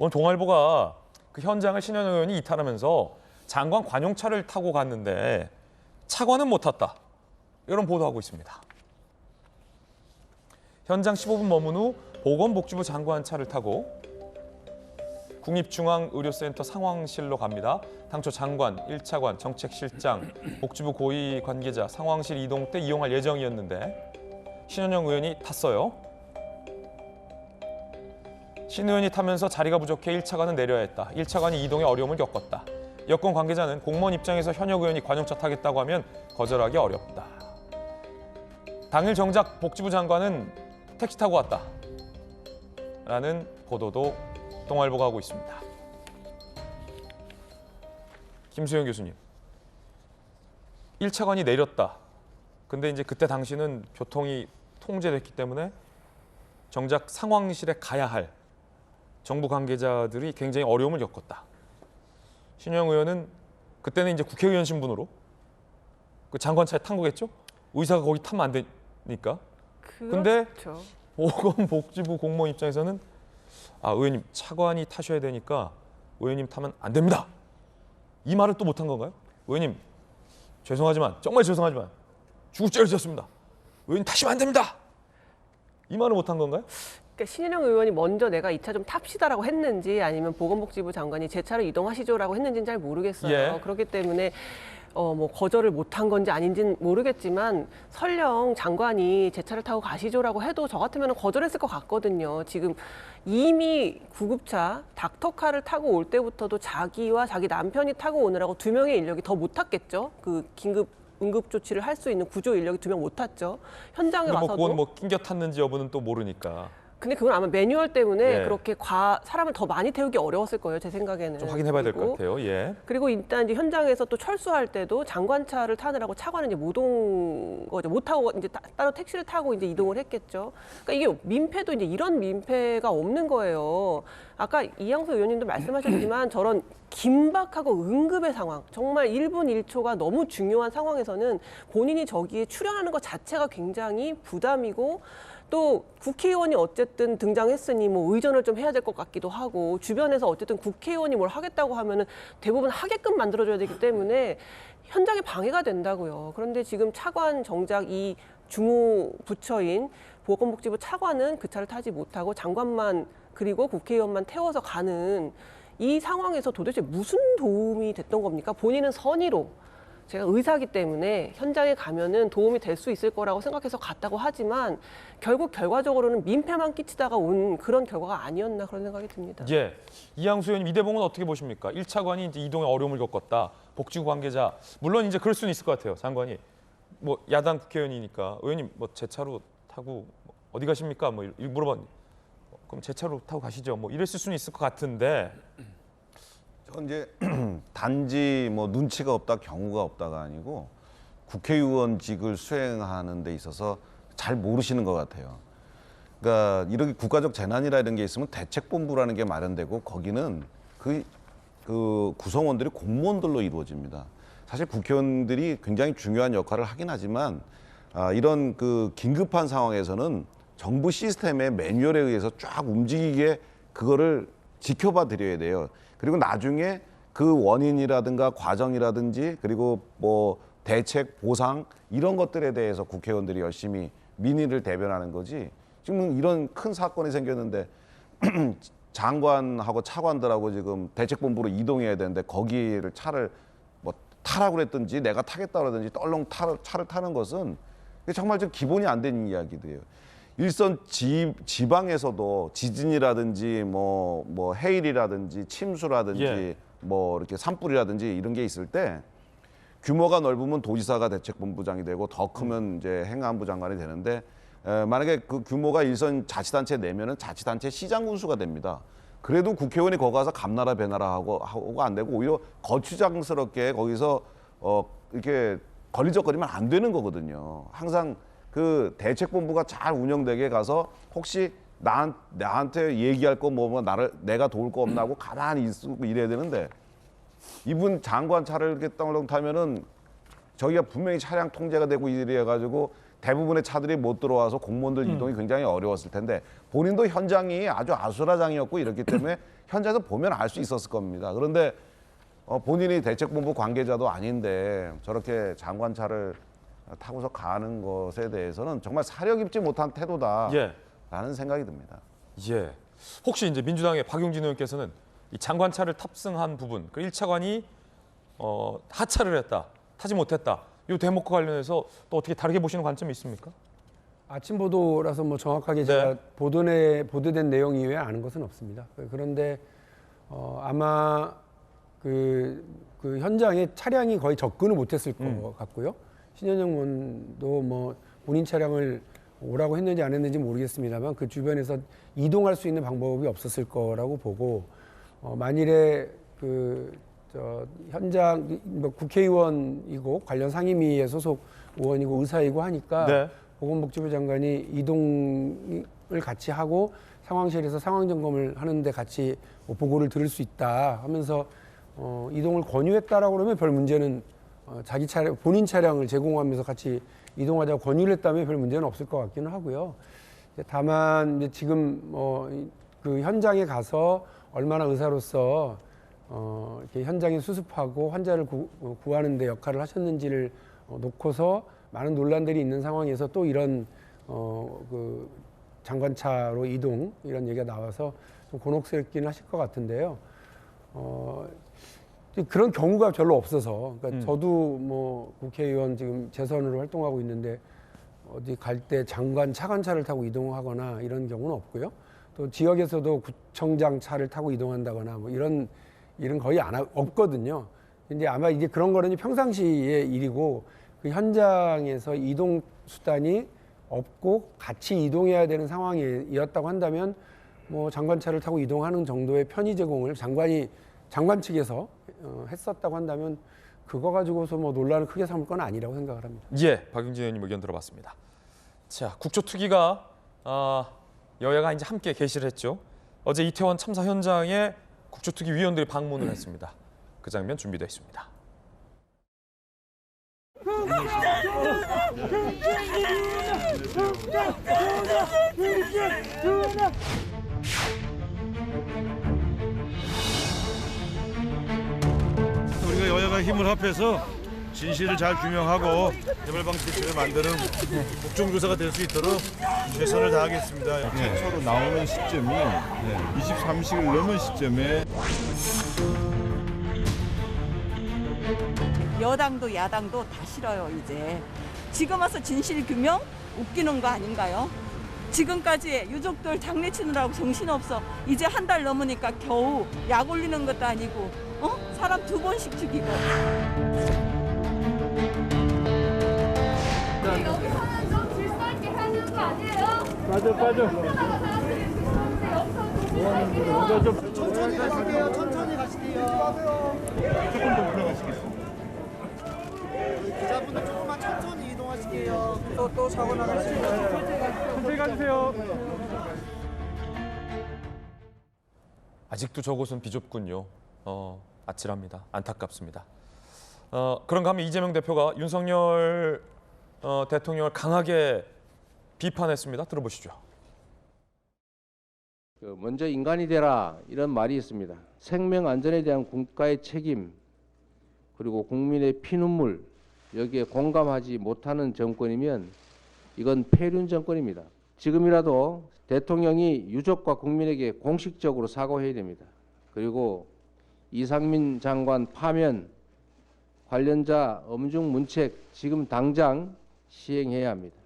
오늘 동아일보가 그 현장을 신현영 의원이 이탈하면서 장관 관용차를 타고 갔는데 차관은 못 탔다. 이런 보도하고 있습니다. 현장 15분 머문 후 보건복지부 장관 차를 타고 국립중앙의료센터 상황실로 갑니다. 당초 장관, 1차관, 정책실장, 복지부 고위 관계자 상황실 이동 때 이용할 예정이었는데 신현영 의원이 탔어요. 신 의원이 타면서 자리가 부족해 1차관은 내려야 했다. 1차관이 이동에 어려움을 겪었다. 여권 관계자는 공무원 입장에서 현역 의원이 관용차 타겠다고 하면 거절하기 어렵다. 당일 정작 복지부 장관은 택시 타고 왔다. 라는 보도도 동아일보가 하고 있습니다. 김수영 교수님, 1차관이 내렸다. 근데 이제 그때 당시는 교통이 통제됐기 때문에 정작 상황실에 가야 할 정부 관계자들이 굉장히 어려움을 겪었다. 신영 의원은 그때는 이제 국회의원 신분으로 그 장관차에 탄 거겠죠? 의사가 거기 타면 안 되니까. 근데 보건복지부 공무원 입장에서는 의원님 차관이 타셔야 되니까 의원님 타면 안 됩니다. 이 말을 또 못한 건가요? 의원님 죄송하지만 정말 죄송하지만 죽을 죄를 지었습니다. 의원님 타시면 안 됩니다. 이 말을 못한 건가요? 그러니까 신현영 의원이 먼저 내가 이 차 좀 탑시다라고 했는지 아니면 보건복지부 장관이 제 차로 이동하시죠라고 했는지는 잘 모르겠어요. 예. 그렇기 때문에 뭐 거절을 못한 건지 아닌지는 모르겠지만 설령 장관이 제 차를 타고 가시죠라고 해도 저 같으면 거절했을 것 같거든요. 지금 이미 구급차 닥터카를 타고 올 때부터도 자기와 자기 남편이 타고 오느라고 2명의 인력이 더 못 탔겠죠. 그 긴급 응급 조치를 할 수 있는 구조 인력이 2명 못 탔죠. 현장에 와서도. 그건 뭐 낑겨 탔는지 여부는 또 모르니까. 근데 그건 아마 매뉴얼 때문에 예. 그렇게 사람을 더 많이 태우기 어려웠을 거예요, 제 생각에는. 좀 확인해봐야 될 것 같아요. 예. 그리고 일단 이제 현장에서 또 철수할 때도 장관차를 타느라고 차관은 이제 못 온 거죠. 못 타고 이제 따로 택시를 타고 이제 이동을 했겠죠. 그러니까 이게 민폐도 이제 이런 민폐가 없는 거예요. 아까 이양수 의원님도 말씀하셨지만 저런 긴박하고 응급의 상황, 정말 1분 1초가 너무 중요한 상황에서는 본인이 저기에 출연하는 것 자체가 굉장히 부담이고 또 국회의원이 어쨌든 등장했으니 뭐 의전을 좀 해야 될 것 같기도 하고 주변에서 어쨌든 국회의원이 뭘 하겠다고 하면은 대부분 하게끔 만들어줘야 되기 때문에 현장에 방해가 된다고요. 그런데 지금 차관 정작 이 주무 부처인 보건복지부 차관은 그 차를 타지 못하고 장관만 그리고 국회의원만 태워서 가는 이 상황에서 도대체 무슨 도움이 됐던 겁니까? 본인은 선의로 제가 의사이기 때문에 현장에 가면은 도움이 될 수 있을 거라고 생각해서 갔다고 하지만 결국 결과적으로는 민폐만 끼치다가 온 그런 결과가 아니었나 그런 생각이 듭니다. 예. 이양수 의원님 이 대목은 어떻게 보십니까? 1차관이 이제 이동에 어려움을 겪었다. 복지부 관계자 물론 이제 그럴 수는 있을 것 같아요. 장관이 뭐 야당 국회의원이니까 의원님 뭐 제 차로 타고 어디 가십니까? 뭐 물어봤는데 그럼 제 차로 타고 가시죠. 뭐 이랬을 수는 있을 것 같은데. 전 이제 단지 뭐 눈치가 없다, 경우가 없다가 아니고 국회의원직을 수행하는 데 있어서 잘 모르시는 것 같아요. 그러니까 이렇게 국가적 재난이라 이런 게 있으면 대책본부라는 게 마련되고 거기는 그 구성원들이 공무원들로 이루어집니다. 사실 국회의원들이 굉장히 중요한 역할을 하긴 하지만 이런 그 긴급한 상황에서는 정부 시스템의 매뉴얼에 의해서 쫙 움직이게 그거를 지켜봐 드려야 돼요. 그리고 나중에 그 원인이라든가 과정이라든지 그리고 뭐 대책, 보상 이런 것들에 대해서 국회의원들이 열심히 민의를 대변하는 거지. 지금 이런 큰 사건이 생겼는데 장관하고 차관들하고 지금 대책본부로 이동해야 되는데 거기를 차를 뭐 타라고 그랬든지 내가 타겠다 그러든지 떨렁 차를 타는 것은 정말 좀 기본이 안 된 이야기들이에요. 일선 지방에서도 지진이라든지 뭐 해일이라든지 침수라든지 예. 뭐 이렇게 산불이라든지 이런 게 있을 때 규모가 넓으면 도지사가 대책본부장이 되고 더 크면 이제 행안부 장관이 되는데 만약에 그 규모가 일선 자치단체 내면은 자치단체 시장 군수가 됩니다. 그래도 국회의원이 거기 가서 감나라 배나라 하고 안 되고 오히려 거추장스럽게 거기서 이렇게 걸리적거리면 안 되는 거거든요. 항상 그 대책본부가 잘 운영되게 가서 혹시 나한테 얘기할 거 뭐 내가 도울 거 없나 하고 가만히 있고 이래야 되는데 이분 장관 차를 이렇게 땅을 타면은 저기가 분명히 차량 통제가 되고 이래 가지고 대부분의 차들이 못 들어와서 공무원들 이동이 굉장히 어려웠을 텐데 본인도 현장이 아주 아수라장이었고 이렇기 때문에 현장에서 보면 알 수 있었을 겁니다. 그런데 본인이 대책본부 관계자도 아닌데 저렇게 장관차를 타고서 가는 것에 대해서는 정말 사려 깊지 못한 태도다라는 예. 생각이 듭니다. 예. 혹시 이제 민주당의 박용진 의원께서는 이 장관차를 탑승한 부분, 그 1차관이 하차를 했다, 타지 못했다. 이 대목과 관련해서 또 어떻게 다르게 보시는 관점이 있습니까? 아침 보도라서 뭐 정확하게 제가 보도된 내용 이외에 아는 것은 없습니다. 그런데 아마 그 현장에 차량이 거의 접근을 못했을 것 같고요. 신현영 의원도 뭐 본인 차량을 오라고 했는지 안 했는지 모르겠습니다만 그 주변에서 이동할 수 있는 방법이 없었을 거라고 보고 만일에 현장 뭐 국회의원이고 관련 상임위의 소속 의원이고 의사이고 하니까 보건복지부 장관이 이동을 같이 하고 상황실에서 상황 점검을 하는데 같이 뭐 보고를 들을 수 있다 하면서 이동을 권유했다라고 그러면 별 문제는 자기 차량 본인 차량을 제공하면서 같이 이동하자고 권유를 했다면 별 문제는 없을 것 같기는 하고요. 다만 이제 지금 그 현장에 가서 얼마나 의사로서 이렇게 현장에 수습하고 환자를 구하는 데 역할을 하셨는지를 놓고서 많은 논란들이 있는 상황에서 또 이런 그 장관차로 이동 이런 얘기가 나와서 좀 곤혹스럽긴 하실 것 같은데요. 그런 경우가 별로 없어서 그러니까 저도 뭐 국회의원 지금 재선으로 활동하고 있는데 어디 갈 때 장관 차관차를 타고 이동하거나 이런 경우는 없고요. 또 지역에서도 구청장 차를 타고 이동한다거나 뭐 이런 일은 거의 없거든요. 근데 아마 이제 그런 거는 평상시의 일이고 그 현장에서 이동 수단이 없고 같이 이동해야 되는 상황이었다고 한다면 뭐 장관차를 타고 이동하는 정도의 편의 제공을 장관 측에서 했었다고 한다면 그거 가지고서 뭐 논란을 크게 삼을 건 아니라고 생각을 합니다. 예, 박용진 의원님 의견 들어봤습니다. 자, 국조특위가 여야가 이제 함께 개시를 했죠. 어제 이태원 참사 현장에 국조특위 위원들이 방문을 했습니다. 그 장면 준비되어 있습니다. 우리가 여야가 힘을 합해서 진실을 잘 규명하고 재발방 제도를 만드는 국정조사가 될 수 있도록 최선을 다하겠습니다. 최초로 나오는 시점이 23시를 넘은 시점에 여당도 야당도 다 싫어요. 이제 지금 와서 진실 규명 웃기는 거 아닌가요? 지금까지 유족들 장례치느라고 정신없어. 이제 한 달 넘으니까 겨우 약 올리는 것도 아니고 사람 2번씩 죽이고. 여기서는 좀 질서 있게 해야 되는 거 아니에요? 빠져. 천천히 가실게요. 천천히 가실게요. 조금 더 올라가시겠어요? 기자분들 조금만 천천히 이동하실게요. 또 사고 나가시면 천천히 가주세요. 아직도 저곳은 비좁군요. 아찔합니다. 안타깝습니다. 그런가 하면 이재명 대표가 윤석열 대통령을 강하게 비판했습니다. 들어보시죠. 먼저 인간이 되라 이런 말이 있습니다. 생명 안전에 대한 국가의 책임 그리고 국민의 피눈물 여기에 공감하지 못하는 정권이면 이건 폐륜 정권입니다. 지금이라도 대통령이 유족과 국민에게 공식적으로 사과해야 됩니다. 그리고 이상민 장관 파면 관련자 엄중 문책 지금 당장 시행해야 합니다.